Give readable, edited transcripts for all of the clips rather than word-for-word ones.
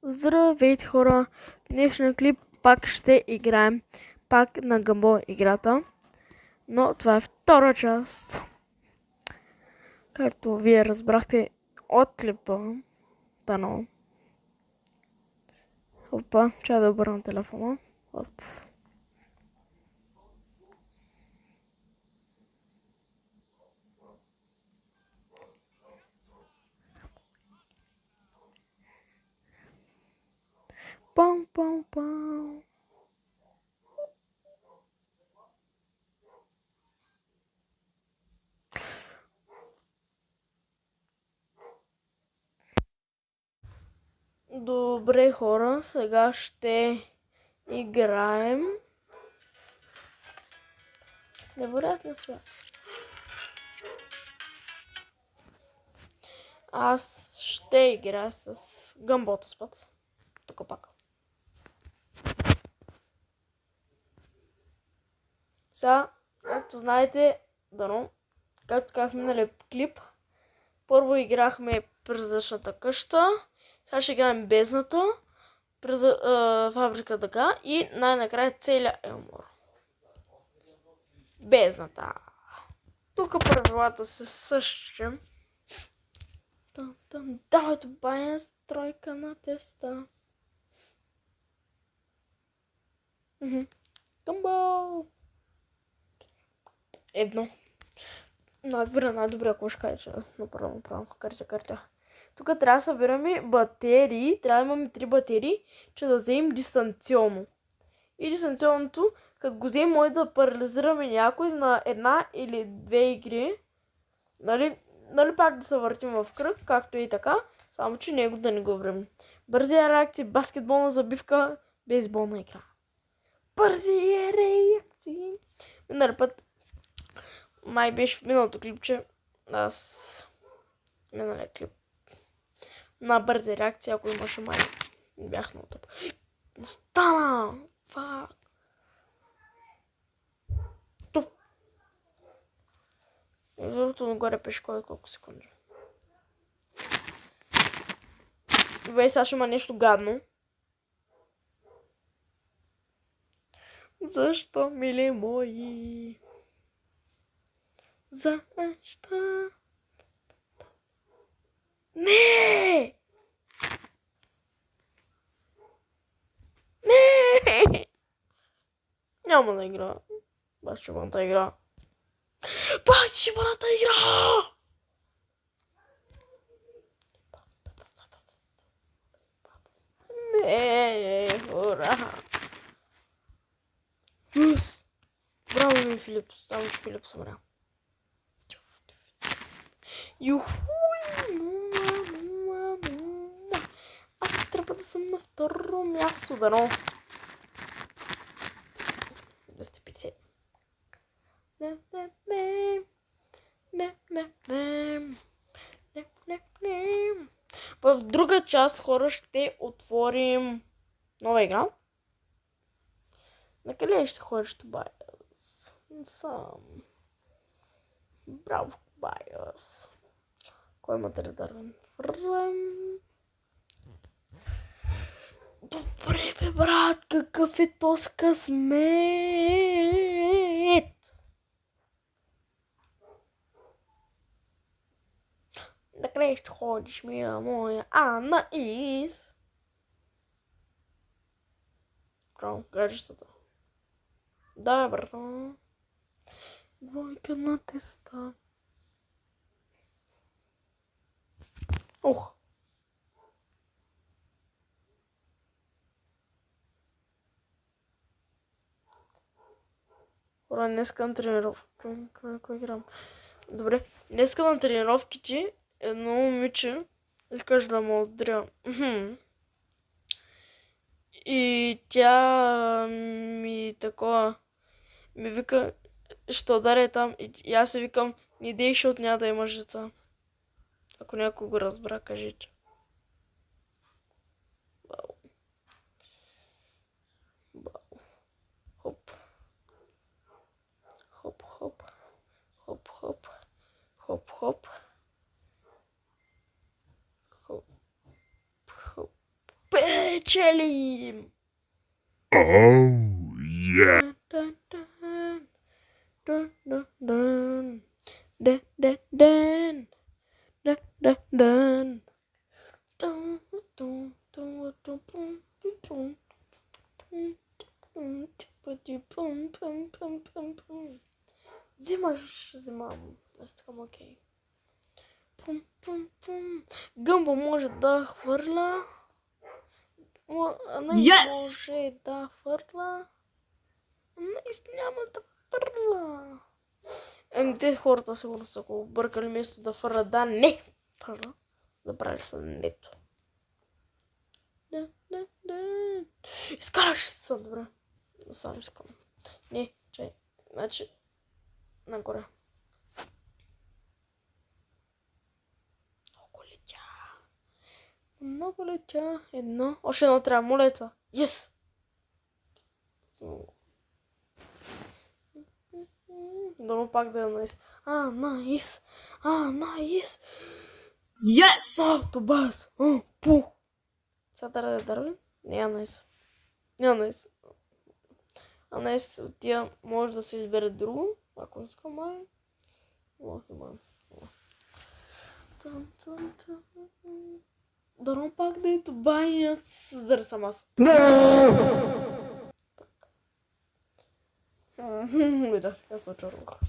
Здравейте хора! В днешния клип пак ще играем пак на Гъмбо играта, но това е втора част. Както вие разбрахте от клипа, дано. Опа, чай да обърна телефона. Оп. Пам, пам, пам. Добре хора, сега ще играем невероятен свят. Аз ще играя с Гъмбота спът. Тук пак. Сега, както знаете, дано, както казах в миналия клип, първо играхме призрачната къща, сега ще играем бездната, фабрика дъга и най-накрая целият Елмор. Бездната. Тук правилата са същите. Давай добавя стройка на теста. Гъмбъл! Едно. Най-добре, ако ще кажа, направо, карта. Тук трябва да събираме батерии, трябва да имаме 3 батерии, че да вземем дистанционно. И дистанционното, като го вземем, може да парализираме някой на една или две игри. Нали пак да се въртим в кръг, както и така, само че него да не го време. Бързи реакции, баскетболна забивка, бейсболна игра. Бързи реакции. Минали път май беше в миналото клипче. Миналия клип. На бързи реакции, ако имаше май. Бях много тъп. Стана! Фак! Туп! Другото нагоре пеше кой колко секунди. Добре, сега ще има нещо гадно. Защо, мили мои? Защо? Не! Не! Няма да игра. Бачибаната игра. Бачибаната игра! Не, ура! Юс! Браво ми, Филип. Само че Филип съмря. Юхуй! Аз трябва да съм на второ място, дано. 250. В друга част хора ще отворим нова игра. На къде ще ходиш, Тобайас? Не съм. Браво, Тобайас. Кой има дърдървен? Добре, бе, брат, какъв е този късмет? На къде ще ходиш, мия моя Анаис? Браво, гаджетата. Да, брато. Двойка на теста. Ух. Хора, днеска на тренировка. Кой играм? Добре, днеска на тренировките едно момиче искаш да ме удря. И тя ми такова ми вика, ще ударя там. И аз си викам, не дей, защото няма да имаш деца. Ако някой го разбра, кажете. Бау. Бау. Хоп. Хоп, хоп. Хоп, хоп. Хоп, хоп. Хоп. печелим! Oh, yeah. Dun, dun, dun, dun, dun. Dun, dun, dun. Dun, dun, dun. Dun, dun, dun, dun, pum, pum, pum, pum, pum, pum, pum, pum, pum. Зима. Asta cam ok. Pum, pum, pum. Gâmbul може да хвърля. Yes! Може да хвърля. Анais няма да хвърля. Те хората сигурно са го бъркали вместо да фърля. Да, не фърля. Забрали са нето. Да. Изкараш се, добре. Сам искам. Не, чай. Значи, нагоре. Много летя. Едно. Още едно трябва. Молеца. Yes! Дано пак да е найс. Найс. Найс. Yes! Тобас. Пу. Сега трябва да е Дарвин? Не, найс. Не, найс. Найс от тия може да се избере друго. Ако иска май. Дано пак да е това и аз да съм аз. Да, сега се очарвах.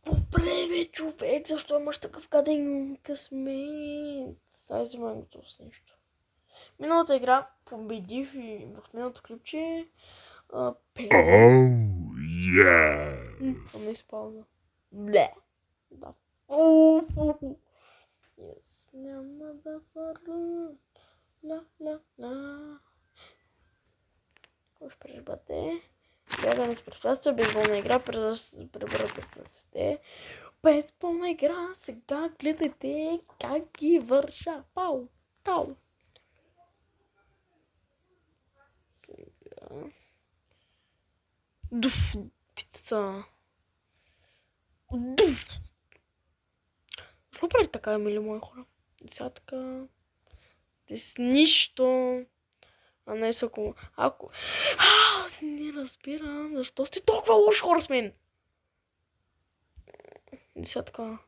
Добре бе, човек, защо имаш такъв каден късмет? Дай взимай готово с нещо. Миналата игра победих и в миналото клипче пея. Oh, yes. Не изпълна. Бле. Да. Yes, няма да фърля. Ла. Какво ще прежбате? Бягане с препятствия, бейсболна игра, пребора пред. Бейсболна игра, сега гледайте как ги върша. Пау. Сега. Дуф, пица. Дуф. Защо прави така, мили мои хора? Десятка. Дес нищо. Не са ако... Не разбирам. Защо сте толкова лоши хора с мен? Десятка.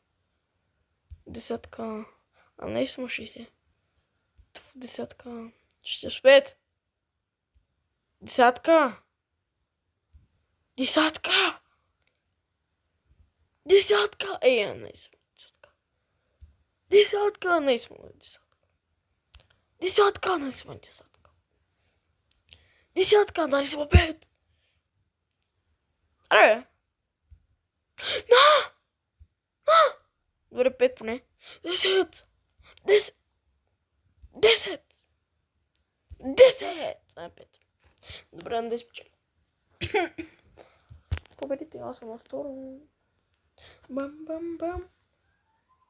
Не съм 60. Десятка. 45. Десятка. Не съм десятка. Не съм десятка. Десятка. Не съм десятка. Десятка, дали си 5. Аре. Добре, 5 поне. 10. 5. Добре, на 10 печели. Победите, аз съм на второ. Бам.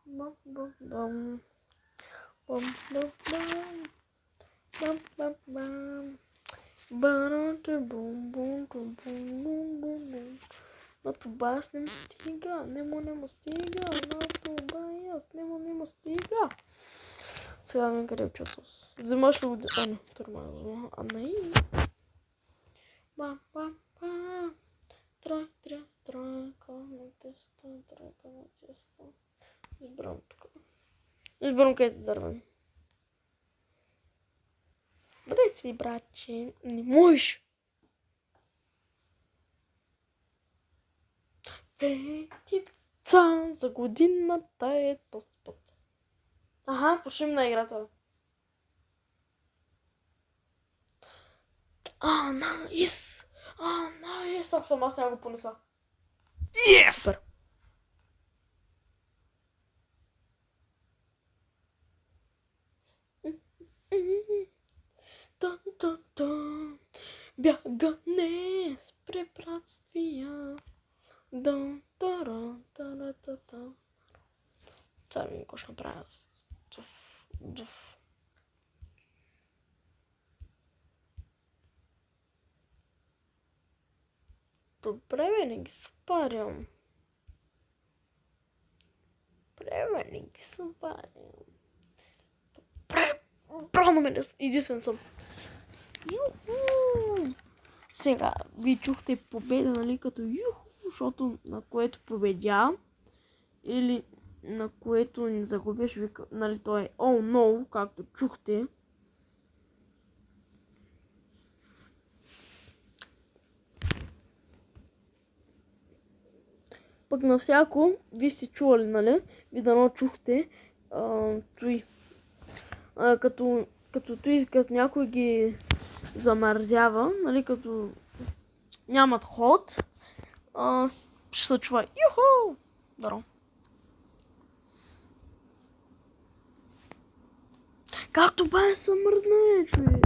На това аз не му стига. Не му стига. На това и аз не му стига. Сега ми къде чуто. Вземаш ли го? Не, нормално. Не. Бам. Тройка на тесто. Избирам тук. Избирам където дървен. Дай си, братче. Не можеш. Петица за годината е този път. Почнем на играта. Найс! Ако съм аз, няма го понеса. Yes! Супер. Бягане с препятствия. Сега ми какво ще направя. Дуф. Добре, не ги спарям. Браво на мен, единствен съм. Юху! Сега, ви чухте победа, нали, като юху, защото на което победя или на което не загубиш, вика, нали, то е oh no, както чухте. Пък на всяко, ви сте чували, нали, ви дано чухте, той, като той, като някой ги замързява, нали, като нямат ход, ще се чува юху! Даро. Както бая се мръдна, човек.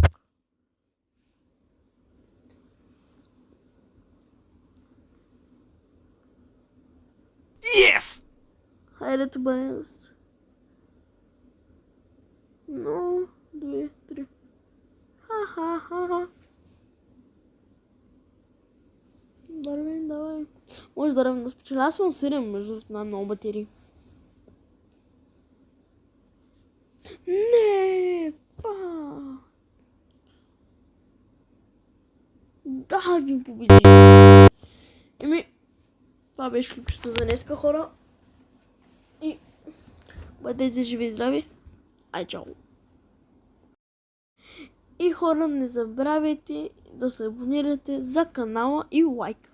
Yes! Хайде, бая. Но, 2, 3. Ха-ха-ха-ха. Дарвин, давай. Може да спечеля. Аз имам 7, между другото, много батерии. Не! Да, ви победи. Това беше клипчето за днеска, хора. И бъдете живи и здрави. Ай, чао! И хора, не забравяйте да се абонирате за канала и лайк.